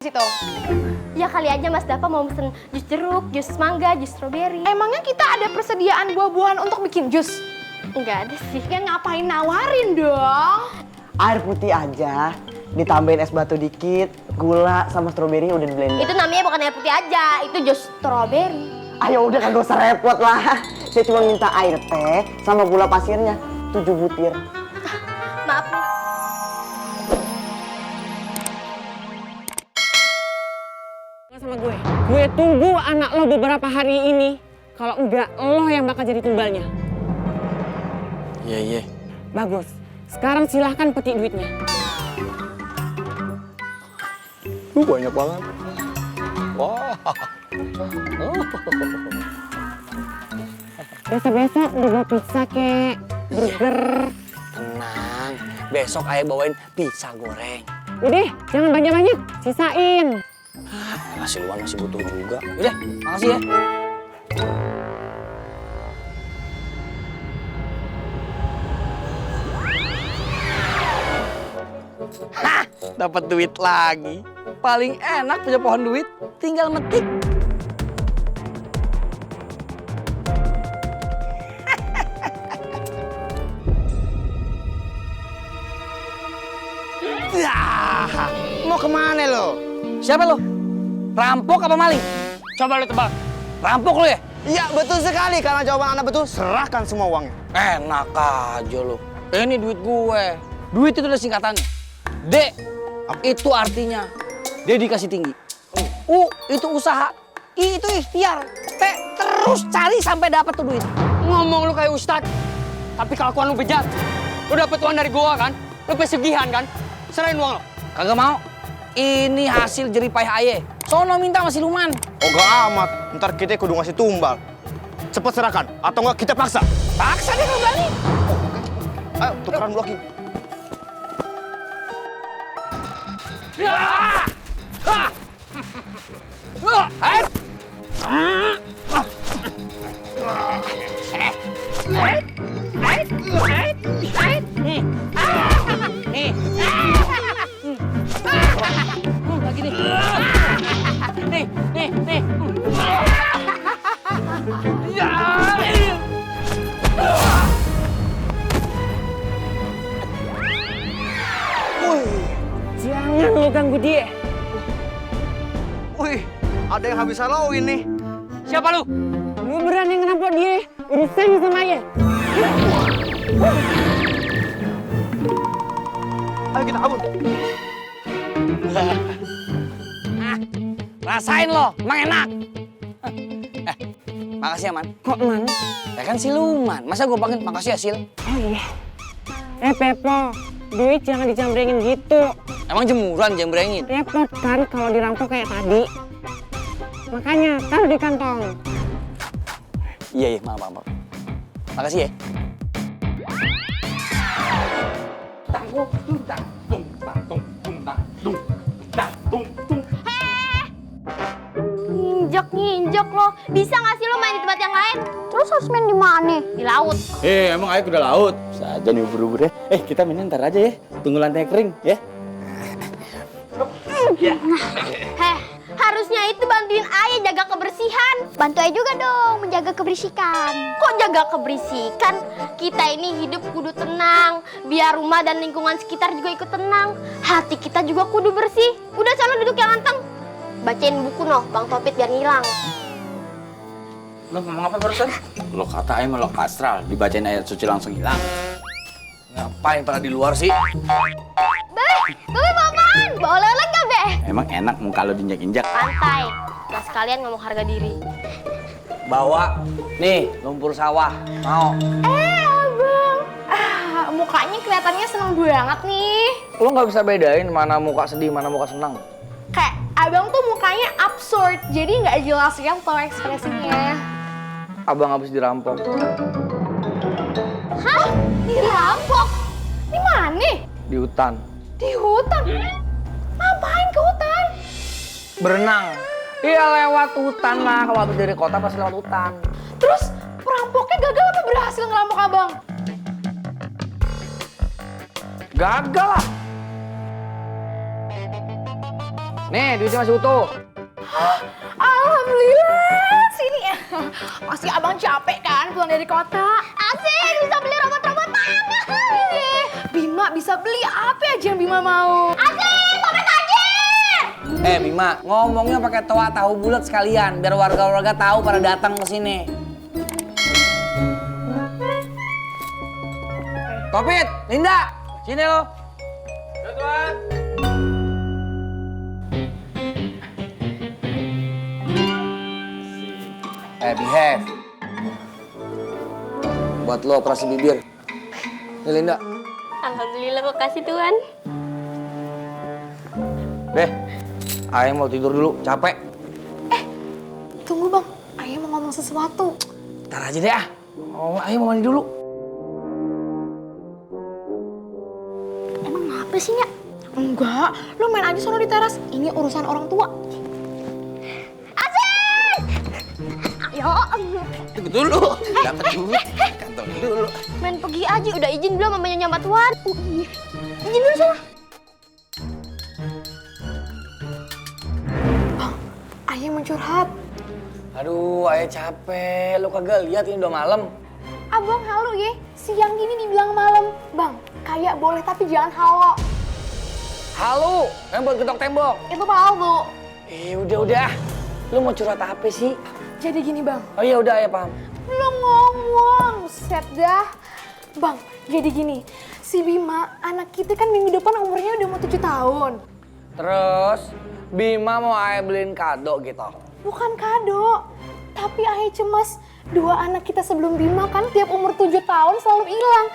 situ. Ya kali aja Mas Dava mau pesen jus jeruk, jus mangga, jus stroberi. Emangnya kita ada persediaan buah-buahan untuk bikin jus? Enggak ada sih. Ya ngapain nawarin dong? Air putih aja, ditambahin es batu dikit, gula sama stroberinya udah di blender. Itu namanya bukan air putih aja, itu jus stroberi. Ayo udah kagak usah repot lah. Saya cuma minta air teh sama gula pasirnya 7 butir. Maaf. Sama gue tunggu anak lo beberapa hari ini. Kalau enggak, lo yang bakal jadi tumbalnya. Iya. Bagus. Sekarang silahkan petik duitnya. Banyak banget. Wah. Besok-besok dibawa pizza kek, burger. Tenang, besok ayah bawain pizza goreng. Udah, jangan banyak-banyak, sisain. Nasi luan masih butuh juga. Udah, makasih ya. Hah, dapat duit lagi. Paling enak punya pohon duit, tinggal metik. Yah, mau kemana lo? Siapa lo? Rampok apa maling? Coba lo tebak. Rampok lo ya? Iya, betul sekali. Karena jawaban Anda betul, serahkan semua uangnya. Enak aja lo. Ini duit gue. Duit itu udah singkatannya. D, itu artinya dedikasi tinggi. U, itu usaha. I, itu ikhtiar. T, terus cari sampai dapat tuh duit. Ngomong lu kayak ustad, tapi kelakuan lu bejat. Lu dapet uang dari gua kan? Lu pesugihan kan? Serahin uang lo. Kagak mau. Ini hasil jeripayah aye. Sono minta sama siluman. Oh, gak amat. Ntar kita kudu ngasih tumbal. Cepet serahkan, atau enggak kita paksa. Paksa dia kalau berani. Ayo, tukeran blocking. Lagi nih. Nih. Jangan lo ganggu dia. Wih, ada yang habis halloween nih. Siapa lu? Lu berani ngerampok dia, urusan sama ayah. Ayo kita kabur. Rasain lo, emang enak. Makasih ya, Man. Kok man? Ya kan siluman. Masa gue panggil makasih ya, Sil? Oh iya. Pepo, duit jangan dijambrengin gitu. Emang jemuran jembrengin? Repot kan kalau dirampok kayak tadi. Makanya taruh di kantong. Iya, maaf. Makasih ya. Nginjek lo. Bisa nggak sih lo main di tempat yang lain? Terus harus main di mana? Di laut. Emang ayah udah laut? Saja nih ubur-ubur ya. Kita mainin ntar aja ya. Tunggu lantai kering ya. Heh, harusnya itu bantuin ayah jaga kebersihan. Bantu ayah juga dong menjaga kebersihan. Kok jaga kebersihan? Kita ini hidup kudu tenang. Biar rumah dan lingkungan sekitar juga ikut tenang. Hati kita juga kudu bersih. Udah sana duduk yang anteng. Bacain buku noh, Bang Topit biar ngilang. Lo ngomong apa barusan? Lo kata ayah melok astral. Dibacain ayat suci langsung hilang. Ngapain pada di luar sih? Babe mau apaan? Bawa oleh-oleh nggak, Be? Emang enak muka lo diinjak-injak. Santai. Nah sekalian ngomong harga diri. Bawa. Nih, lumpur sawah. Mau? Abang. Mukanya kelihatannya seneng banget nih. Lo nggak bisa bedain mana muka sedih, mana muka senang. Kayak abang tuh mukanya absurd, jadi nggak jelas gitu ekspresinya. Abang habis dirampok. Hah? Dirampok? Di mana? Di hutan. Di hutan? Ngapain ke hutan? Berenang. Iya lewat hutan lah. Kalau habis dari kota pasti lewat hutan. Terus perampoknya gagal apa berhasil ngerampok abang? Gagal lah. Nih, duitnya masih utuh. Alhamdulillah, sini ya. Pasti abang capek kan pulang dari kota. Asik, bisa beli robot-robotan. Iya, Bima bisa beli apa aja yang Bima mau. Asik, Bapak Tajir. Bima, ngomongnya pakai toa tahu bulat sekalian biar warga-warga tahu pada datang ke sini. Kopit, Linda, sini lo. Ya, Tuan. Behave. Buat lo operasi bibir. Nih Linda. Alhamdulillah, makasih Tuhan. Deh, Ayah mau tidur dulu, capek. Tunggu bang, Ayah mau ngomong sesuatu. Ntar aja deh ah. Oh, Ayah mau mandi dulu. Emang apa sih, Nyak? Enggak, lo main aja sono di teras. Ini urusan orang tua. Asik! Ayo. Tunggu dulu. Dapat dulu. Kantong dulu. Main pergi aja, udah izin belum sama Nyonya Mbak Tuan? Iya. Izin dulu sana. Ayah mau curhat. Aduh, Ayah capek. Lo kagak lihat ini udah malam. Abang halu ya, siang gini dibilang malam. Bang, kayak boleh tapi jangan halo. Halo, yang buat getok tembok. Itu palsu. Udah. Lo mau curhat apa sih? Jadi gini bang, Oh iya udah, Ayah paham. lo ngomong, set dah. Bang, jadi gini, si Bima, anak kita kan minggu depan umurnya udah mau 7 tahun. Terus, Bima mau Ayah beliin kado gitu. Bukan kado, tapi Ayah cemas. 2 anak kita sebelum Bima kan tiap umur 7 tahun selalu hilang.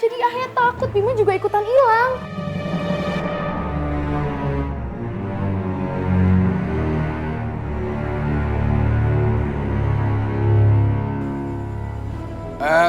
Jadi Ayah takut Bima juga ikutan hilang.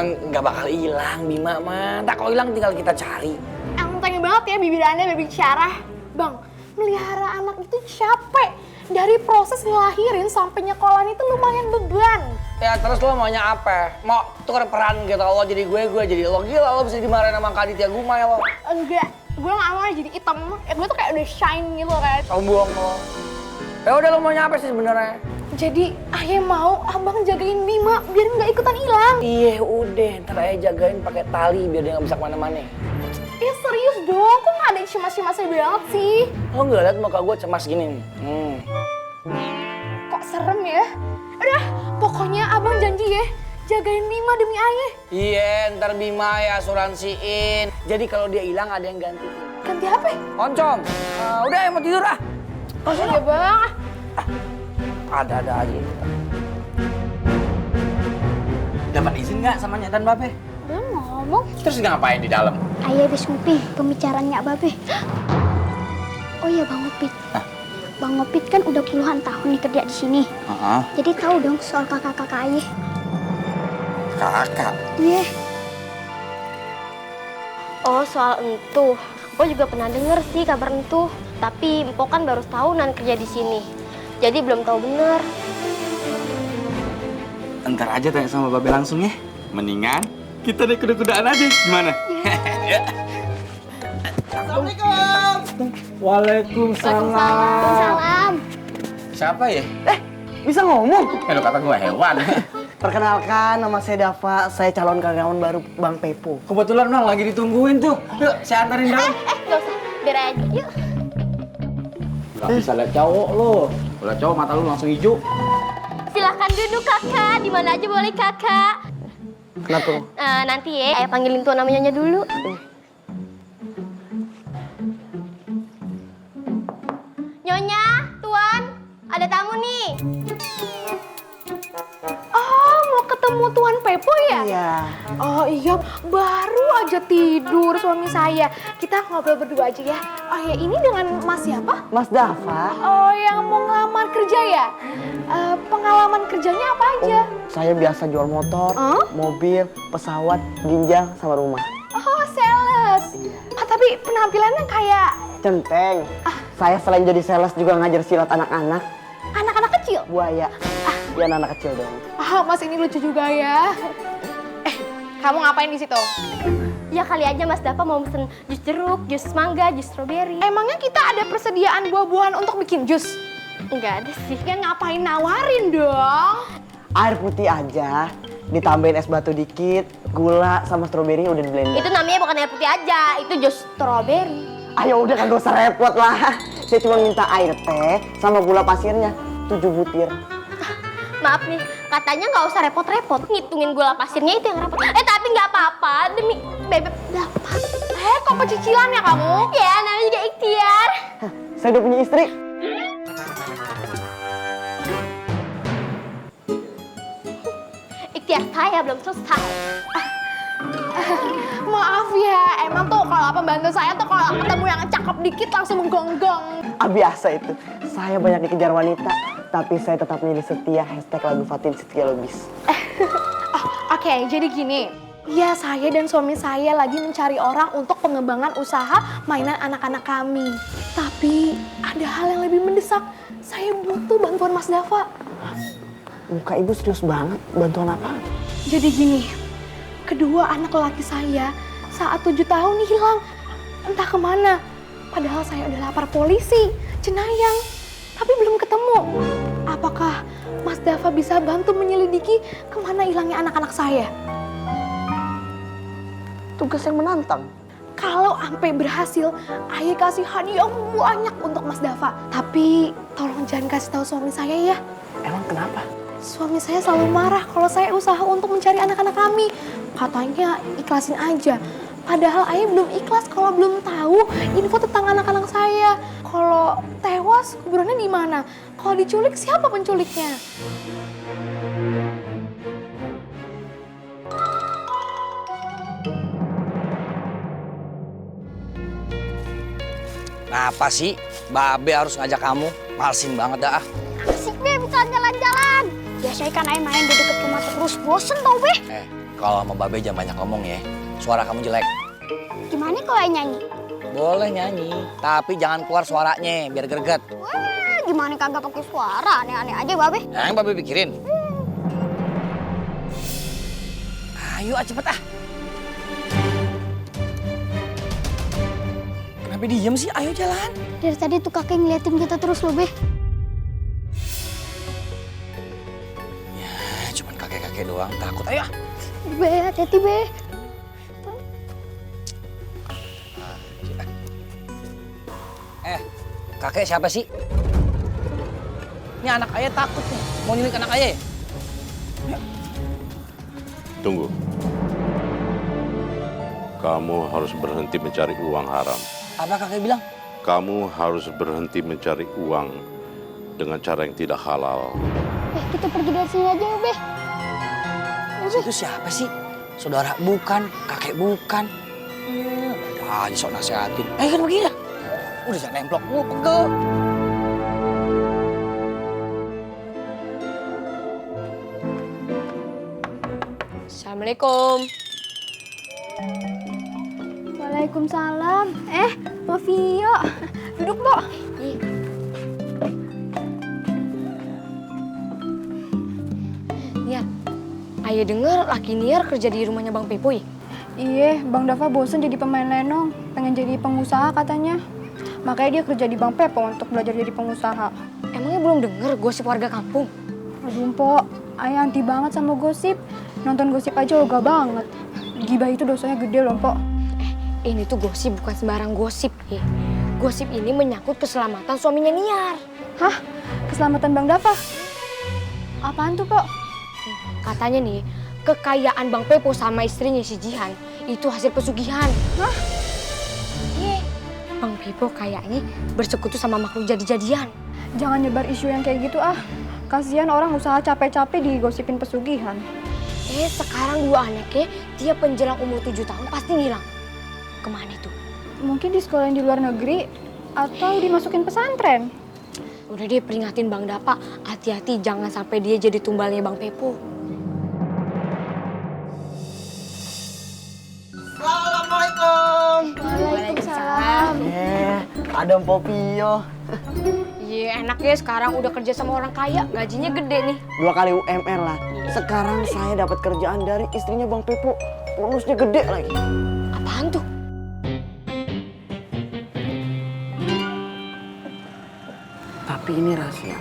Nggak bakal hilang Bima mah. Tak kalau hilang tinggal kita cari. Enteng banget ya bibirannya berbicara. Bang, melihara anak itu capek. Dari proses ngelahirin sampai nyekolan itu lumayan beban. Ya terus lo maunya apa? Mau tukar peran gitu, lo jadi gue jadi lo. Gila lo bisa dimarahin sama Kak Aditya Gumay lo. Enggak, gue gak mau jadi hitam. Gue tuh kayak udah shine gitu kan. Sombong lo. Ya udah lo maunya apa sih sebenarnya? Jadi Ayah mau abang jagain Bima biar nggak ikutan hilang. Iya udah, ntar Ayah jagain pakai tali biar dia nggak bisa kemana-mana. Ya serius dong, kok nggak ada yang cemas-cemasnya banget sih? Lo nggak liat muka gue cemas gini nih? Kok serem ya? Udah, pokoknya abang janji ya, jagain Bima demi Ayah. Iya, ntar Bima ya asuransiin. Jadi kalau dia hilang ada yang gantiin. Ganti apa? Oncom, udah ya mau tidur ah. Oh iya bang. Ada aja. Dapat izin nggak sama Nyak dan Babe? Belum ngomong. Terus ngapain di dalam? Ayah habis ngupi pembicaraan Nyak Babe. Oh iya Bang Ngopit. Bang Ngopit kan udah puluhan tahun nih kerja di sini. Jadi tahu dong soal kakak-kakak Ayah. Kakak. Iya. Oh soal entuh. Gue juga pernah denger sih kabar entuh. Tapi Empok kan baru tahunan kerja di sini. Jadi belum tahu bener. Entar aja tanya sama Babe langsung ya. Mendingan kita deh kuda-kudaan aja. Gimana? Waalaikumsalam. Siapa ya? Bisa ngomong? Lo kata gue hewan. Perkenalkan, nama saya Dava. Saya calon karyawan baru Bang Pepo. Kebetulan Bang lagi ditungguin tuh. Yuk, saya antarin dalam. Gak usah. Biar aja. Yuk. Gak bisa liat cowok lo. Kalau cowok mata lu langsung hijau. Silahkan duduk kakak. Di mana aja boleh kakak. Kenapa? Nanti ya, Ayah panggilin tuan namanya dulu. Nyonya, Tuan, ada tamu nih. Oh, mau ketemu Tuan Pepo ya? Iya. Oh iya, baru aja tidur suami saya. Kita ngobrol berdua aja ya. Oh ya, ini dengan Mas siapa? Mas Dava. Oh, yang mau ngelamar kerja ya? Pengalaman kerjanya apa aja? Saya biasa jual motor, mobil, pesawat, ginjal, sama rumah. Oh, sales. Tapi penampilannya kayak Centeng. Saya selain jadi sales juga ngajar silat anak-anak. anak-anak kecil. Buaya. Ya anak kecil dong. Mas ini lucu juga ya. Kamu ngapain di situ? Ya kali aja Mas Dafa mau pesen jus jeruk, jus mangga, jus stroberi. Emangnya kita ada persediaan buah-buahan untuk bikin jus? Enggak ada sih. Ya ngapain nawarin dong? Air putih aja, ditambahin es batu dikit, gula sama stroberinya udah di blender. Itu namanya bukan air putih aja, itu jus stroberi. Ayo udah kagak usah repot lah. Saya cuma minta air teh sama gula pasirnya 7 butir. Maaf nih, katanya nggak usah repot-repot. Ngitungin gula pasirnya itu yang repot. Tapi nggak apa-apa, demi bebek dapat. Kok pecicilan ya kamu? Ya, namanya juga ikhtiar. Saya udah punya istri. Ikhtiar saya belum selesai. Maaf ya, emang tuh kalau pembantu saya tuh kalau ketemu yang cakep dikit langsung menggonggong. Biasa itu. Saya banyak dikejar wanita, tapi saya tetap milih setia. #lagu Fatin Setia Lubis. Oke, jadi gini. Ya, saya dan suami saya lagi mencari orang untuk pengembangan usaha mainan anak-anak kami. Tapi ada hal yang lebih mendesak. Saya butuh bantuan Mas Dafa. Muka ibu serius banget, bantuan apa? Jadi gini, kedua anak laki saya saat 7 tahun hilang. Entah kemana. Padahal saya udah lapor polisi, Cenayang. Tapi belum ketemu. Apakah Mas Dafa bisa bantu menyelidiki kemana hilangnya anak-anak saya? Tugas yang menantang. Kalau sampai berhasil, Ayah kasih hadiah banyak untuk Mas Dafa. Tapi tolong jangan kasih tahu suami saya ya. Emang kenapa? Suami saya selalu marah kalau saya usaha untuk mencari anak-anak kami. Katanya ikhlasin aja. Padahal Ayah belum ikhlas kalau belum tahu info tentang anak-anak saya. Kalau tewas, kuburannya di mana? Kalau diculik, siapa penculiknya? Kenapa sih Babe harus ngajak kamu? Malsin banget dah. Asik deh bisa jalan-jalan. Biasanya kan Ayah main di dekat rumah terus, bosen tau Be. Kalau sama Babe jangan banyak ngomong ya. Suara kamu jelek. Gimana kalau Ayah nyanyi? Boleh nyanyi, tapi jangan keluar suaranya biar greget. Wah, gimana kagak pakai suara? Aneh-aneh aja Babe. Yang Babe pikirin. Ayo cepet ah. Kenapa diem sih? Ayo jalan. Dari tadi tuh kakek ngeliatin kita terus loh Be. Ya, cuman kakek-kakek doang takut. Ayo. Be, hati-hati Be. Kakek siapa sih? Ini anak Ayah takut nih. Mau nyulik anak Ayah ya? Tunggu. Kamu harus berhenti mencari uang haram. Apa kakek bilang? Kamu harus berhenti mencari uang dengan cara yang tidak halal. Kita pergi dari sini aja Be. Itu siapa sih? Saudara bukan, kakek bukan. Aja sok nasehatin. Kan begini dah. Udah jangan nemplok mulu, pegel. Assalamualaikum. Waalaikumsalam. Mbak Vio. Duduk, Mbok. Niar, Ayah denger laki Niar kerja di rumahnya Bang Pepo ya? Iya, Bang Dafa bosen jadi pemain lenong, pengen jadi pengusaha katanya. Makanya dia kerja di Bang Pepo untuk belajar jadi pengusaha. Emangnya belum denger gosip warga kampung? Aduh, Mpok, Ayah anti banget sama gosip. Nonton gosip aja ogah banget. Gibah itu dosanya gede loh, Mpok. Ini tuh gosip bukan sembarang gosip ya. Gosip ini menyangkut keselamatan suaminya Niar. Hah? Keselamatan Bang Dafa? Apaan tuh, Pok? Katanya nih, kekayaan Bang Pepo sama istrinya si Jihan itu hasil pesugihan. Hah? Iya. Bang Pepo kayaknya bersekutu sama makhluk jadi-jadian. Jangan nyebar isu yang kayak gitu ah. Kasihan orang usaha capek-capek digosipin pesugihan. Sekarang dua anaknya tiap penjelang umur 7 tahun pasti ngilang. Kemana tuh? Mungkin di sekolah yang di luar negeri atau dimasukin pesantren. Udah deh peringatin Bang Dapa, hati-hati jangan sampai dia jadi tumbalnya Bang Pepo. Assalamualaikum. Waalaikumsalam. Ada Mpok Pio. Iya, enaknya sekarang udah kerja sama orang kaya, gajinya gede nih. 2 kali UMR lah. Sekarang saya dapat kerjaan dari istrinya Bang Pepo. Bonusnya gede lagi. Apa Tapi ini rahasia.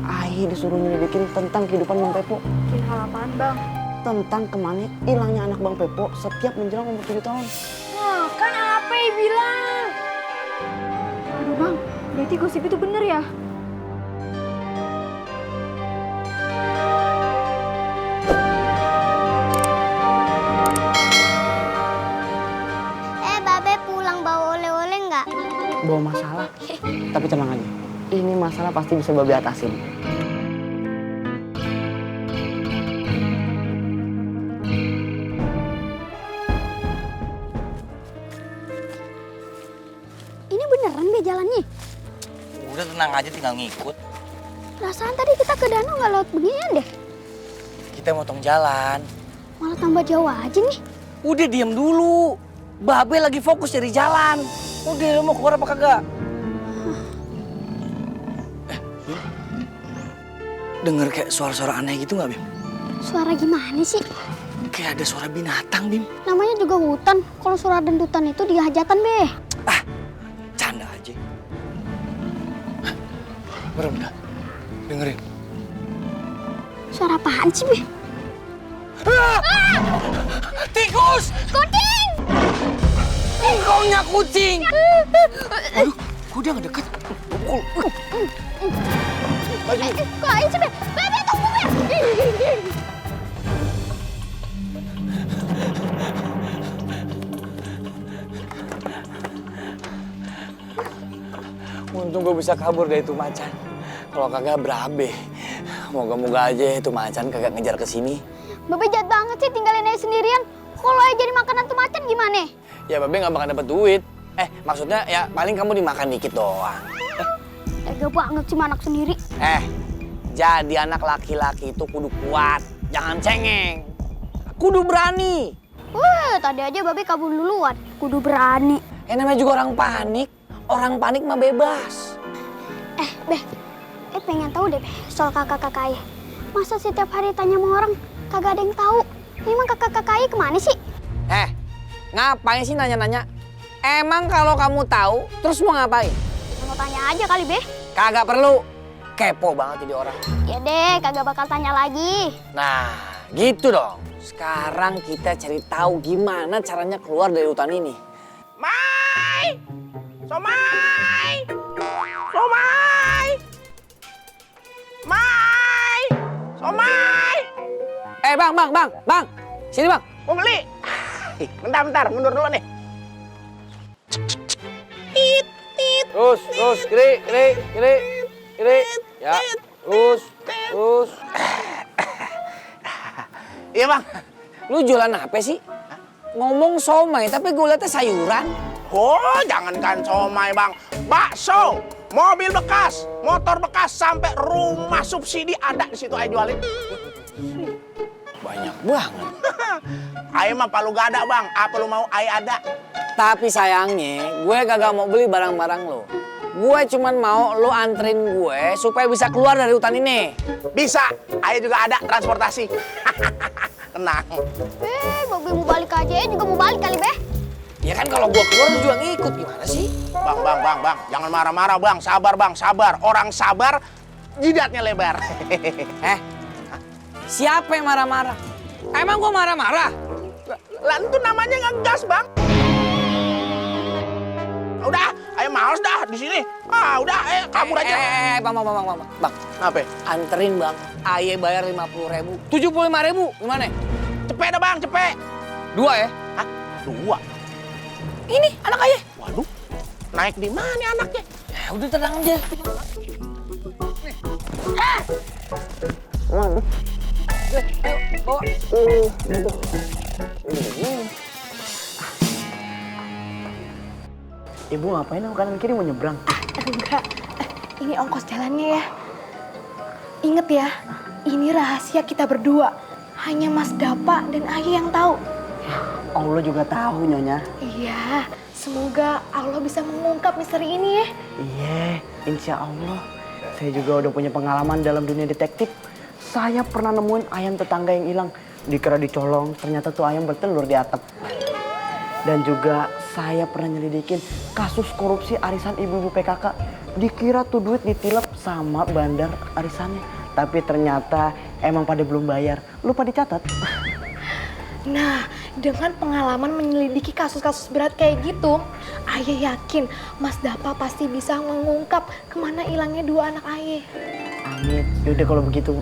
Ayah disuruh nyelidikin tentang kehidupan Bang Pepo. Bikin hal apaan, Bang? Tentang kemana hilangnya anak Bang Pepo setiap menjelang umur 7 tahun. Wah, kan apa bilang? Aduh, Bang. Berarti gosip itu bener ya? Babe pulang bawa oleh-oleh nggak? Bawa masalah. Tapi tenang aja. Ini masalah pasti bisa Babe atasin. Ini beneran Be jalannya? Udah tenang aja, tinggal ngikut. Perasaan tadi kita ke danau nggak lewat beginian deh. Kita motong jalan. Malah tambah jauh aja nih. Udah diem dulu. Babe lagi fokus dari jalan. Udah, lu mau keluar apa kagak? Denger kayak suara-suara aneh gitu nggak, Bim? Suara gimana sih? Kayak ada suara binatang, Bim. Namanya juga hutan. Kalau suara dentutan itu dia hajatan, Be. Canda aja. Bener-bener. Dengerin. Suara apaan sih, Be? Tikus! Kucing! Engkaunya kucing! Aduh, kok dia ngedeket? Pukul. Kok aja sih, Be? Be, tunggu, Be! Untung gue bisa kabur dari itu macan. Kalau kagak berabe. Moga-moga aja itu macan kagak ngejar ke sini. Babe jahat banget sih tinggalin aja sendirian. Kalau aja jadi makanan tuh macan gimana? Ya Babe nggak bakal dapet duit. Maksudnya ya paling kamu dimakan dikit doang. Tega banget sih anak sendiri. Jadi anak laki-laki itu kudu kuat. Jangan cengeng. Kudu berani. Tadi aja Babe kabur duluan. Kudu berani. Namanya juga orang panik. Orang panik mah bebas. Be, pengen tahu deh, Be, soal kakak-kakak Ayah. Masa setiap hari tanya sama orang, kagak ada yang tahu. Emang kakak-kakak Ayah kemana sih? Ngapain sih nanya-nanya? Emang kalau kamu tahu, terus mau ngapain? Mau tanya aja kali, Be. Kagak perlu. Kepo banget jadi orang. Ya deh, kagak bakal tanya lagi. Nah, gitu dong. Sekarang kita cari tahu gimana caranya keluar dari hutan ini. Mai! Somai! Somai! Mai! Somai! Bang. Sini, Bang. Mau beli? Bentar, mundur dulu nih. Terus, kiri. Ya, terus. Iya, Bang. Lu jualan apa sih? Ngomong somai, tapi gue liatnya sayuran. Oh, jangankan somai, Bang. Bakso, mobil bekas, motor bekas, sampai rumah subsidi ada di situ ayo jualin. Banyak banget. Ayo mah palu gak ada, Bang. Apa lu mau ayo ada? Tapi sayangnya, gue kagak mau beli barang-barang lo. Gue cuman mau lo anterin gue supaya bisa keluar dari hutan ini. Bisa, ayo juga ada transportasi. Tenang. Babe mau balik aja, juga mau balik kali, Be. Ya kan kalau gue keluar lu juga ngikut, gimana sih? Bang. Jangan marah-marah, Bang. Sabar. Orang sabar, jidatnya lebar. Siapa yang marah-marah? Emang gue marah-marah? Lah itu namanya ngegas, Bang. Udah, ayo males dah di sini. Udah, kabur aja. Bang. Apa? Anterin, Bang. Aye bayar 50.000. 75.000, gimana? Cepet dah, Bang, cepet. 2 ya? Hah? 2? Ini anak Aye. Waduh, naik di mana anaknya? Ya udah tenang aja. Waduh. Ayo, bawa. Ibu ngapain kanan kiri mau nyebrang? Enggak, ini ongkos jalannya ya. Ingat ya, ini rahasia kita berdua. Hanya Mas Dapa dan Ayah yang tahu. Allah juga tahu, Nyonya. Iya, semoga Allah bisa mengungkap misteri ini ya. Iya, insya Allah. Saya juga udah punya pengalaman dalam dunia detektif. Saya pernah nemuin ayam tetangga yang hilang. Dikira dicolong, ternyata tuh ayam bertelur di atap. Dan juga saya pernah nyelidikin kasus korupsi arisan ibu-ibu PKK. Dikira tuh duit ditilep sama bandar arisannya. Tapi ternyata emang pada belum bayar. Lupa dicatat. Nah, dengan pengalaman menyelidiki kasus-kasus berat kayak gitu, Ayah yakin Mas Dapa pasti bisa mengungkap kemana hilangnya 2 anak Ayah. Amin. Yaudah kalau begitu,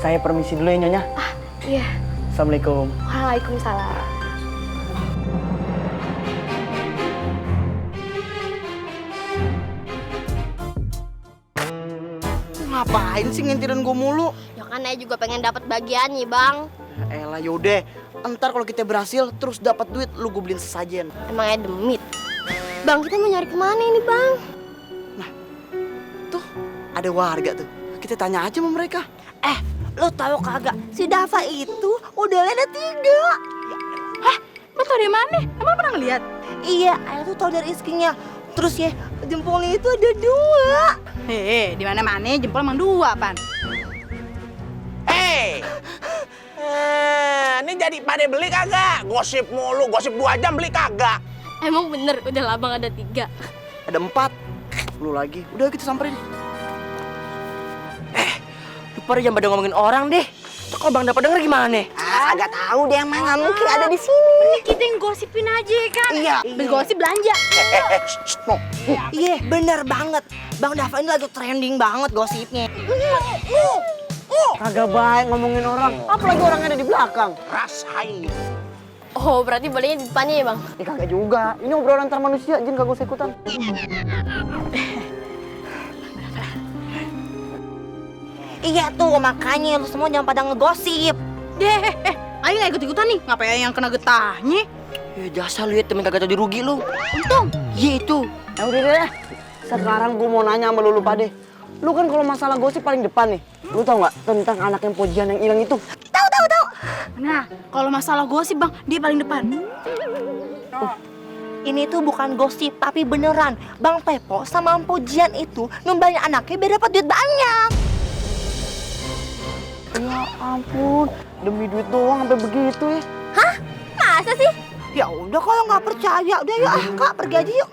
saya permisi dulu ya Nyonya. Ah, iya. Assalamualaikum. Waalaikumsalam. Ngapain sih ngintilin gue mulu? Ya kan Ayah juga pengen dapat bagiannya, Bang. Elah yaudah, entar kalau kita berhasil terus dapat duit, lu gue beliin sesajen. Emang Ayah demit. Bang, kita mau nyari kemana ini, Bang? Tuh, ada warga tuh. Kita tanya aja sama mereka. Lo tahu kagak? Si Dava itu modelnya ada 3. Hah? Lo tau dari mana? Emang pernah ngeliat? Iya, Ayah tuh tahu dari iskinya. Terus ya, jempolnya itu ada 2. Di mana-mana jempol emang 2, Pan. Ini jadi pada beli kagak? Gosip mulu, gosip 2 jam beli kagak? Emang bener, udah lah Bang ada 3. Ada 4. Lu lagi. Udah kita samperin. Lu pada jangan pada ngomongin orang deh. Tuh kalau Bang dapat denger gimana? Agak tahu deh, emang nggak mungkin ada di sini. Kita yang gosipin aja kan? Iya. Bergosip belanja. Iya, bener banget. Bang Dava ini lagi trending banget gosipnya. Kagak baik ngomongin orang. Apalagi orangnya ada di belakang. Rasain. Oh, berarti bolehnya di depannya ya, Bang? Kagak juga. Ini obrolan antar manusia, Jin kagak usah ikutan. Iya tuh, makanya lu semua jangan pada ngegosip. Ayo nggak ikut-ikutan nih, ngapain yang kena getahnya? Ya jasa lu ya, temen kagak tadi rugi lu. Untung. Iya itu. Ya udah deh. Sekarang gue mau nanya sama lu pade. Lu kan kalau masalah gosip paling depan nih. Lu tau nggak tentang anak yang Pojian yang hilang itu? Tahu. Nah, kalau masalah gosip Bang, dia paling depan. Ini tuh bukan gosip, tapi beneran. Bang Pepo sama Pojian itu numbalin anaknya biar dapat duit banyak. Ya ampun, demi duit doang sampai begitu ya. Hah? Masa sih? Ya udah kalau nggak percaya, udah yuk Kak pergi aja yuk.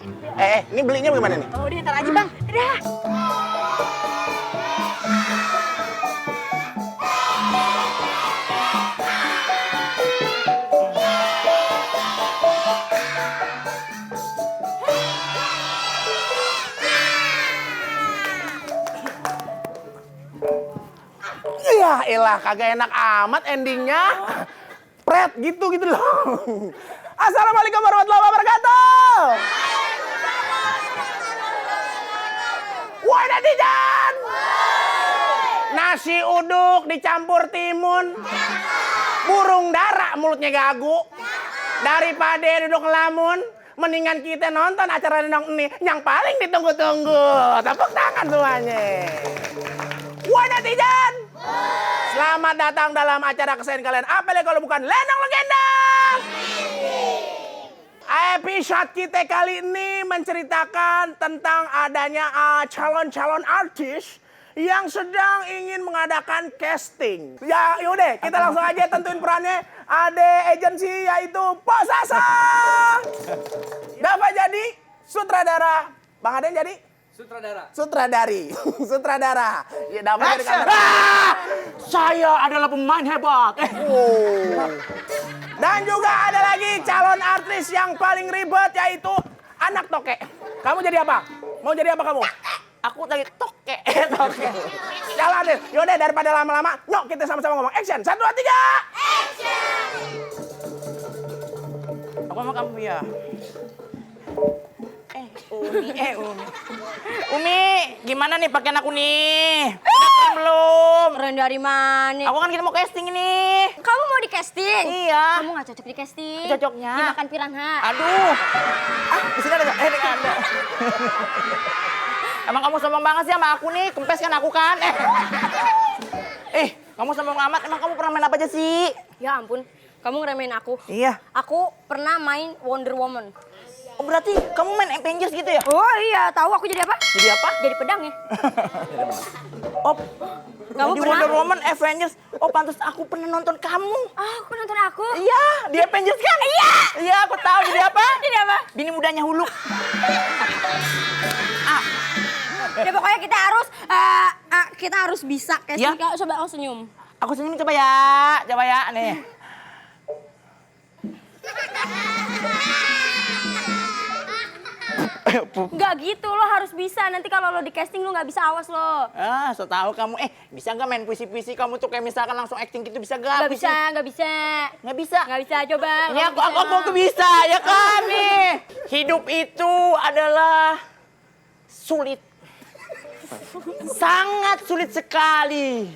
Ini belinya bagaimana nih? Oh, dia ntar aja Bang. Dah. Ya elah, kagak enak amat endingnya. Pret gitu loh. Assalamualaikum warahmatullahi wabarakatuh. Woi netizen. Nasi uduk dicampur timun. Burung dara mulutnya gagu. Daripada duduk ngelamun, mendingan kita nonton acara Nong ini yang paling ditunggu-tunggu. Tepuk tangan semuanya. Woi netizen. Selamat datang dalam acara kesayangan kalian. Apa lagi kalau bukan Lenong Legenda? Episode kita kali ini menceritakan tentang adanya calon-calon artis yang sedang ingin mengadakan casting. Ya yaudah, kita langsung aja tentuin perannya. Ada agensi yaitu Posasa. Dapat jadi sutradara. Bang Aden jadi? Sutradari. Ya dapat dari kamera. Saya adalah pemain hebat. Dan juga ada lagi calon artis yang paling ribet yaitu anak toke. Kamu jadi apa? Mau jadi apa kamu? Aku tadi toke. Jalan deh. Yaudah daripada lama-lama, yuk kita sama-sama ngomong. Action. 1, 2, 3. Action. Aku sama kamu ya. Umi, gimana nih pakaian aku nih? Udah belum? Keren dari mana? Aku kan kita mau casting ini. Kamu mau di casting? Iya. Kamu nggak cocok di casting. Cocoknya. Dimakan piranha. Aduh. Di sini ada nggak? Ini ada. Emang kamu sombong banget sih sama aku nih? Kempes kan aku kan? Kamu sombong amat. Emang kamu pernah main apa aja sih? Ya ampun, kamu ngeremehin aku. Iya. Aku pernah main Wonder Woman. Oh, berarti kamu main Avengers gitu ya? Oh iya, tahu aku jadi apa? Jadi apa? Jadi pedang ya. Oh, Kamu di pernah? Wonder Woman Avengers. Oh, pantas aku pernah nonton kamu. Aku nonton aku. Iya, di Avengers kan? Iya. Iya, aku tahu jadi apa? Jadi apa? Bini mudanya Huluk. Ya pokoknya kita harus bisa casting. Ya. Coba aku senyum. Aku senyum coba ya. Coba ya, nih. Nggak gitu, lo harus bisa. Nanti kalau lo di casting lo nggak bisa, awas lo. Ah, so tahu kamu. Bisa nggak main puisi-puisi kamu tuh kayak misalkan langsung acting gitu bisa Nggak nggak? bisa, nggak bisa. Nggak bisa. Nggak bisa, coba. Ini aku bisa ya kan nih. Hidup itu adalah sulit. Sangat sulit sekali.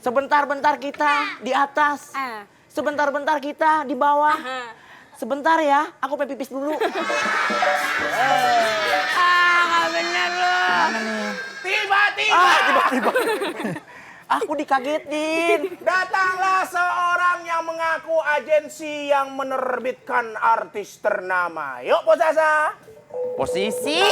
Sebentar-bentar kita di atas. Sebentar-bentar kita di bawah. Sebentar ya, aku pengen pipis dulu. Nggak bener lo. Mana nih? Tiba-tiba Tiba-tiba. Aku dikagetin. datanglah seorang yang mengaku agensi yang menerbitkan artis ternama. Yuk, Posasa. Posisi.